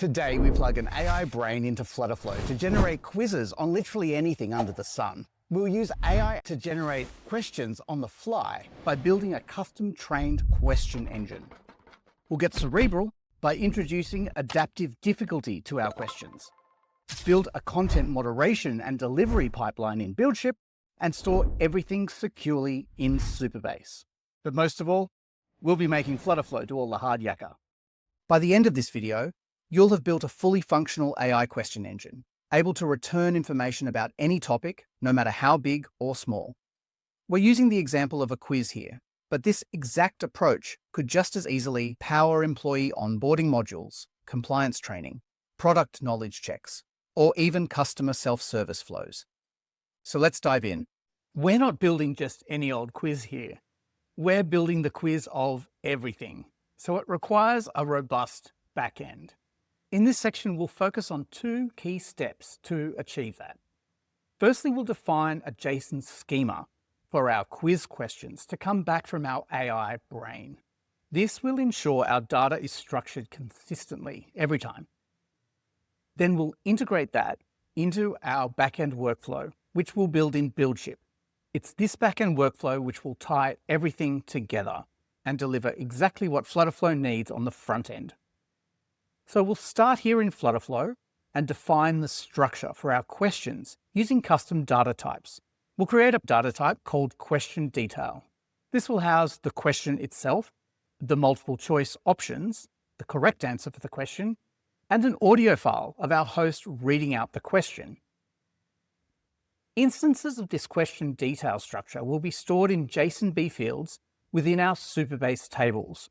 Today, we plug an AI brain into FlutterFlow to generate quizzes on literally anything under the sun. We'll use AI to generate questions on the fly by building a custom-trained question engine. We'll get cerebral by introducing adaptive difficulty to our questions, build a content moderation and delivery pipeline in Buildship, and store everything securely in Supabase. But most of all, we'll be making FlutterFlow do all the hard yakka. By the end of this video, you'll have built a fully functional AI question engine, able to return information about any topic, no matter how big or small. We're using the example of a quiz here, but this exact approach could just as easily power employee onboarding modules, compliance training, product knowledge checks, or even customer self-service flows. So let's dive in. We're not building just any old quiz here. We're building the quiz of everything. So it requires a robust backend. In this section, we'll focus on two key steps to achieve that. Firstly, we'll define a JSON schema for our quiz questions to come back from our AI brain. This will ensure our data is structured consistently every time. Then we'll integrate that into our backend workflow, which we'll build in Buildship. It's this backend workflow which will tie everything together and deliver exactly what FlutterFlow needs on the front end. So we'll start here in FlutterFlow and define the structure for our questions using custom data types. We'll create a data type called question detail. This will house the question itself, the multiple choice options, the correct answer for the question, and an audio file of our host reading out the question. Instances of this question detail structure will be stored in JSON-B fields within our Supabase tables.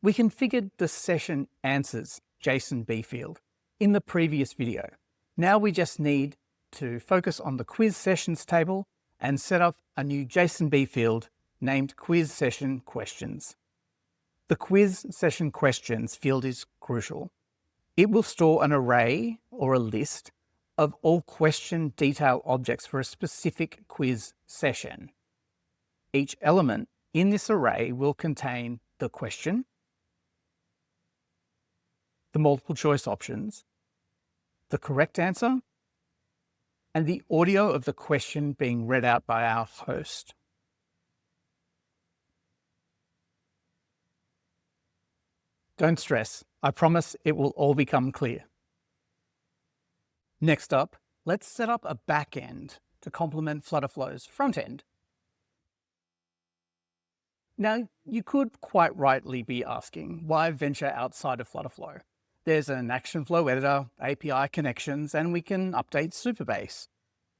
We configured the session answers JSON-B field in the previous video. Now we just need to focus on the quiz sessions table and set up a new JSON-B field named quiz session questions. The quiz session questions field is crucial. It will store an array or a list of all question detail objects for a specific quiz session. Each element in this array will contain the question, the multiple choice options, the correct answer, and the audio of the question being read out by our host. Don't stress, I promise it will all become clear. Next up, let's set up a backend to complement FlutterFlow's front end. Now, you could quite rightly be asking, why venture outside of FlutterFlow? There's an action flow editor, API connections, and we can update Supabase.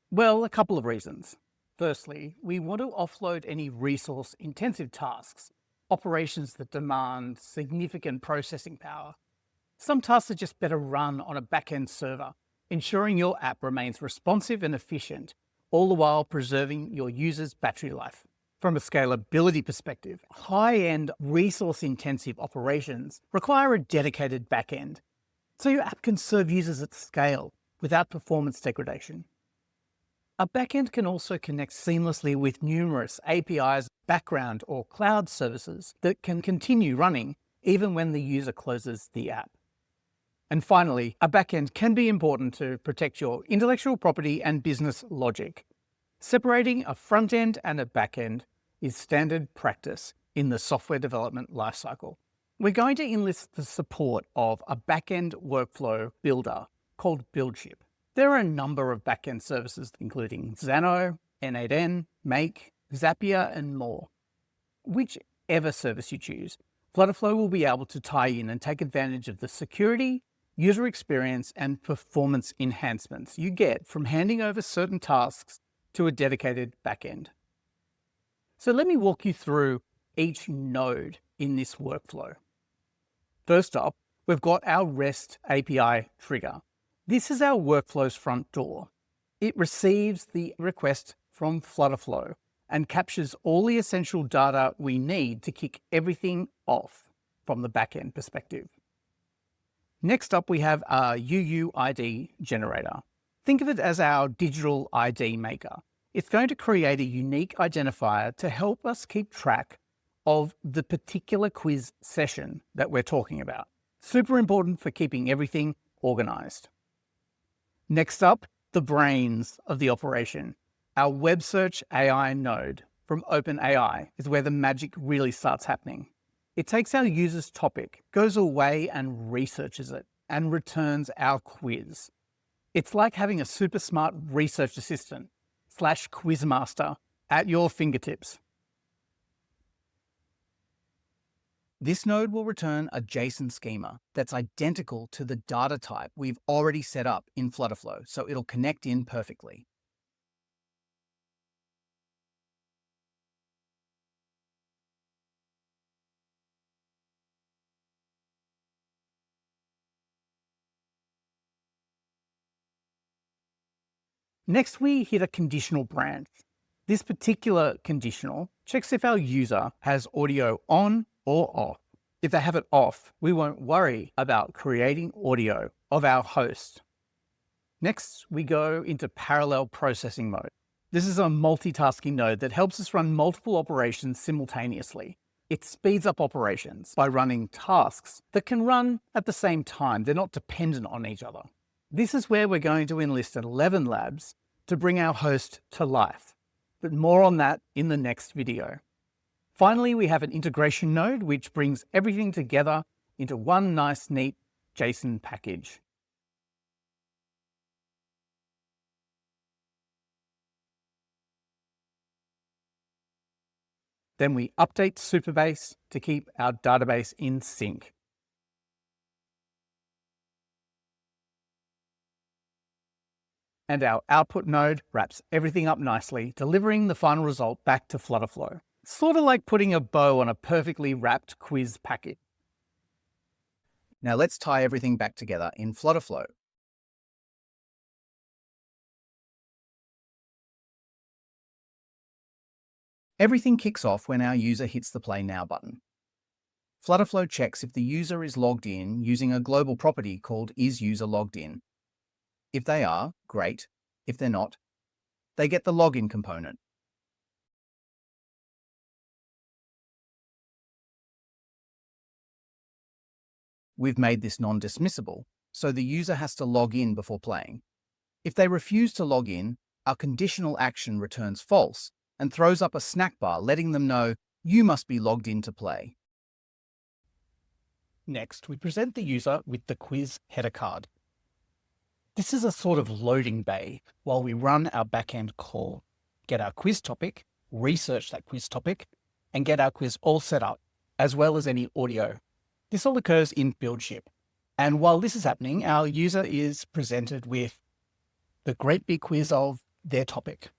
Well, a couple of reasons. Firstly, we want to offload any resource-intensive tasks, operations that demand significant processing power. Some tasks are just better run on a backend server, ensuring your app remains responsive and efficient, all the while preserving your users' battery life. From a scalability perspective, high-end resource-intensive operations require a dedicated backend, so your app can serve users at scale without performance degradation. A backend can also connect seamlessly with numerous APIs, background or cloud services that can continue running even when the user closes the app. And finally, a backend can be important to protect your intellectual property and business logic. Separating a front end and a back end is standard practice in the software development lifecycle. We're going to enlist the support of a backend workflow builder called Buildship. There are a number of backend services, including Xano, N8N, Make, Zapier, and more. Whichever service you choose, FlutterFlow will be able to tie in and take advantage of the security, user experience, and performance enhancements you get from handing over certain tasks to a dedicated backend. So let me walk you through each node in this workflow. First up, we've got our REST API trigger. This is our workflow's front door. It receives the request from FlutterFlow and captures all the essential data we need to kick everything off from the backend perspective. Next up, we have our UUID generator. Think of it as our digital ID maker. It's going to create a unique identifier to help us keep track of the particular quiz session that we're talking about. Super important for keeping everything organized. Next up, the brains of the operation. Our web search AI node from OpenAI is where the magic really starts happening. It takes our user's topic, goes away and researches it, and returns our quiz. It's like having a super smart research assistant / quizmaster at your fingertips. This node will return a JSON schema that's identical to the data type we've already set up in FlutterFlow, so it'll connect in perfectly. Next, we hit a conditional branch. This particular conditional checks if our user has audio on or off. If they have it off, we won't worry about creating audio of our host. Next, we go into parallel processing mode. This is a multitasking node that helps us run multiple operations simultaneously. It speeds up operations by running tasks that can run at the same time. They're not dependent on each other. This is where we're going to enlist 11 labs to bring our host to life, but more on that in the next video. Finally, we have an integration node which brings everything together into one nice, neat JSON package. Then we update Supabase to keep our database in sync. And our output node wraps everything up nicely, delivering the final result back to FlutterFlow. Sort of like putting a bow on a perfectly wrapped quiz packet. Now let's tie everything back together in FlutterFlow. Everything kicks off when our user hits the Play Now button. FlutterFlow checks if the user is logged in using a global property called isUserLoggedIn. If they are, great. If they're not, they get the login component. We've made this non-dismissible, so the user has to log in before playing. If they refuse to log in, our conditional action returns false and throws up a snack bar letting them know you must be logged in to play. Next, we present the user with the quiz header card. This is a sort of loading bay while we run our backend call, get our quiz topic, research that quiz topic, and get our quiz all set up, as well as any audio. This all occurs in Buildship. And while this is happening, our user is presented with the great big quiz of their topic.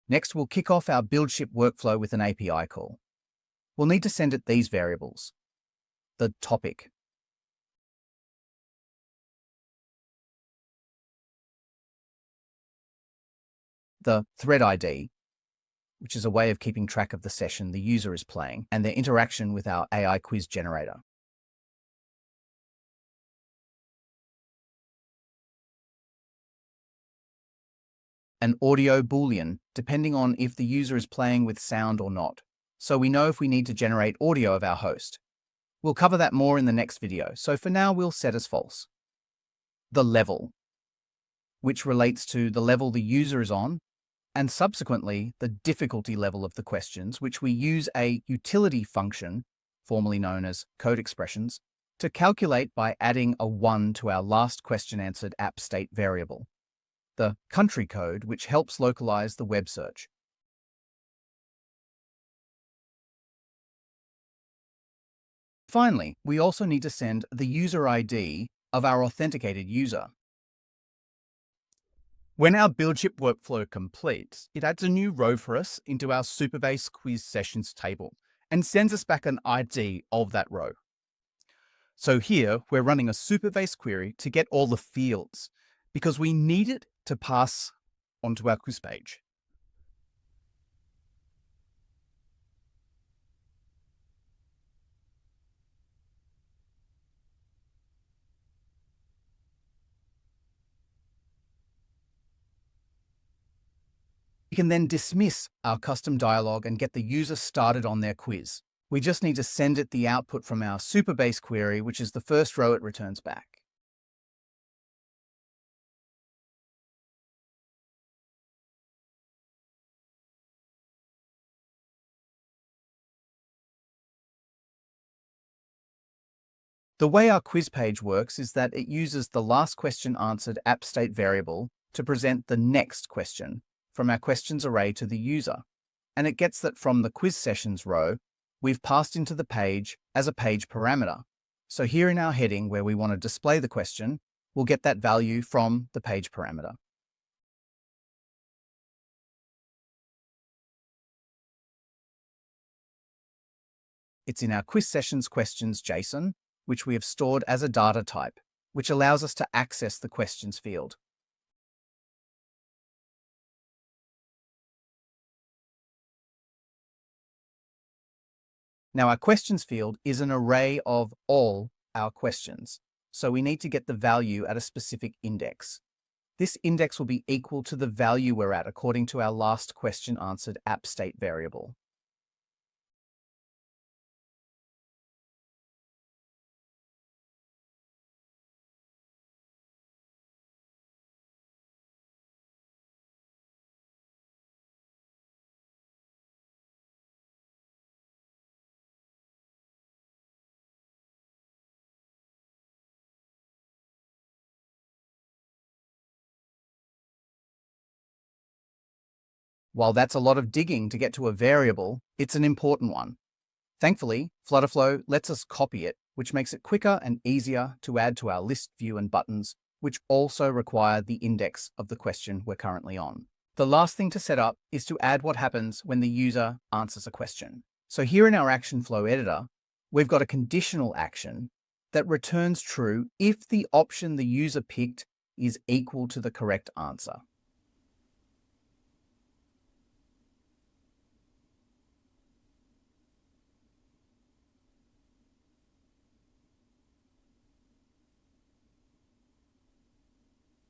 Next, we'll kick off our Buildship workflow with an API call. We'll need to send it these variables: the topic, the thread ID, which is a way of keeping track of the session the user is playing, and their interaction with our AI quiz generator. An audio boolean, depending on if the user is playing with sound or not, so we know if we need to generate audio of our host. We'll cover that more in the next video, so for now we'll set as false. The level, which relates to the level the user is on, and subsequently the difficulty level of the questions, which we use a utility function, formerly known as code expressions, to calculate by adding a 1 to our last question answered app state variable. The country code, which helps localize the web search. Finally, we also need to send the user ID of our authenticated user. When our Buildship workflow completes, it adds a new row for us into our Supabase quiz sessions table and sends us back an ID of that row. So here, we're running a Supabase query to get all the fields because we need it to pass onto our quiz page. We can then dismiss our custom dialog and get the user started on their quiz. We just need to send it the output from our Supabase query, which is the first row it returns back. The way our quiz page works is that it uses the last question answered app state variable to present the next question from our questions array to the user. And it gets that from the quiz sessions row, we've passed into the page as a page parameter. So here in our heading where we want to display the question, we'll get that value from the page parameter. It's in our quiz sessions questions JSON, which we have stored as a data type, which allows us to access the questions field. Now, our questions field is an array of all our questions, so we need to get the value at a specific index. This index will be equal to the value we're at according to our last question answered app state variable. While that's a lot of digging to get to a variable, it's an important one. Thankfully, FlutterFlow lets us copy it, which makes it quicker and easier to add to our list view and buttons, which also require the index of the question we're currently on. The last thing to set up is to add what happens when the user answers a question. So here in our action flow editor, we've got a conditional action that returns true if the option the user picked is equal to the correct answer.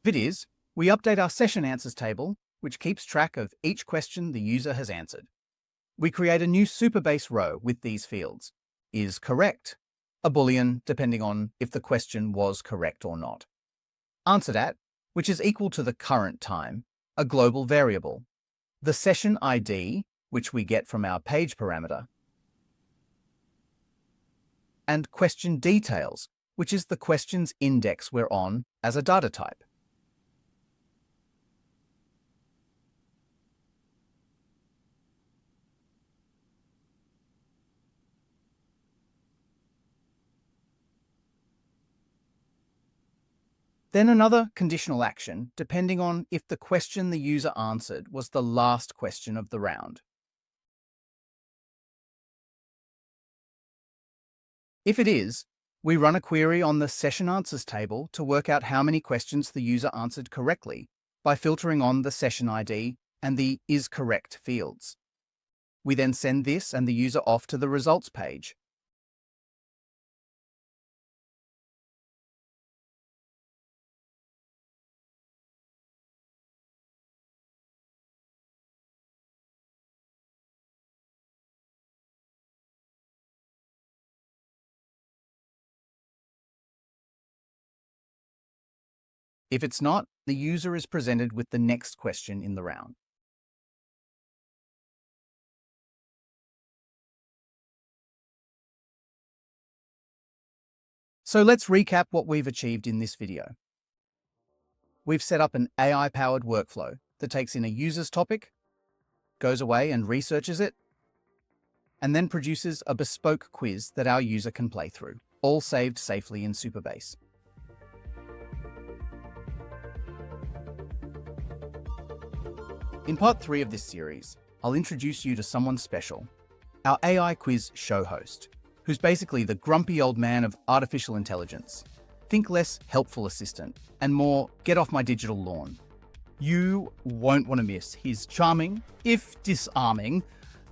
If it is, we update our session answers table, which keeps track of each question the user has answered. We create a new Supabase row with these fields. Is correct, a boolean depending on if the question was correct or not. Answered at, which is equal to the current time, a global variable. The session ID, which we get from our page parameter. And question details, which is the question's index we're on as a data type. Then another conditional action, depending on if the question the user answered was the last question of the round. If it is, we run a query on the session answers table to work out how many questions the user answered correctly by filtering on the session ID and the is correct fields. We then send this and the user off to the results page. If it's not, the user is presented with the next question in the round. So let's recap what we've achieved in this video. We've set up an AI-powered workflow that takes in a user's topic, goes away and researches it, and then produces a bespoke quiz that our user can play through, all saved safely in Supabase. In part 3 of this series, I'll introduce you to someone special, our AI quiz show host, who's basically the grumpy old man of artificial intelligence. Think less helpful assistant, and more get off my digital lawn. You won't want to miss his charming, if disarming,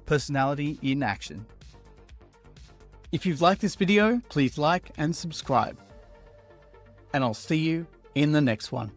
personality in action. If you've liked this video, please like and subscribe. And I'll see you in the next one.